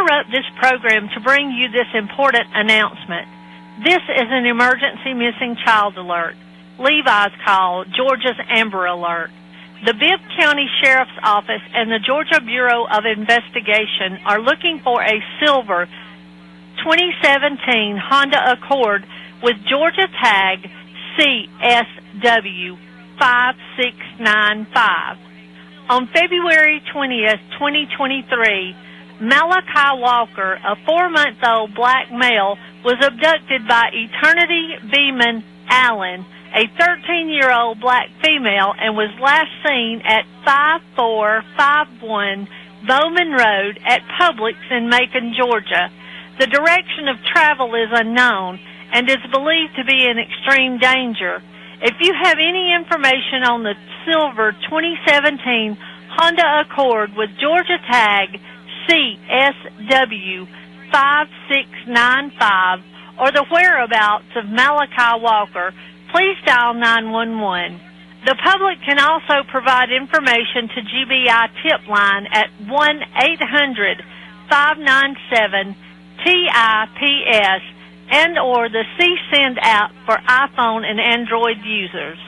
interrupt this program to bring you this important announcement. This is an emergency missing child alert. Levi's call, Georgia's Amber Alert. The Bibb County Sheriff's Office and the Georgia Bureau of Investigation are looking for a silver 2017 Honda Accord with Georgia tag CSW 5695. On February 20th, 2023, Malachi Walker, a 4-month-old black male, was abducted by Eternity Beeman Allen, a 13-year-old black female, and was last seen at 5451 Bowman Road at Publix in Macon, Georgia. The direction of travel is unknown and is believed to be in extreme danger. If you have any information on the silver 2017 Honda Accord with Georgia tag CSW 5695 or the whereabouts of Malachi Walker, please dial 911. The public can also provide information to GBI tip line at 1-800-597-TIPS and or the CSend app for iPhone and Android users.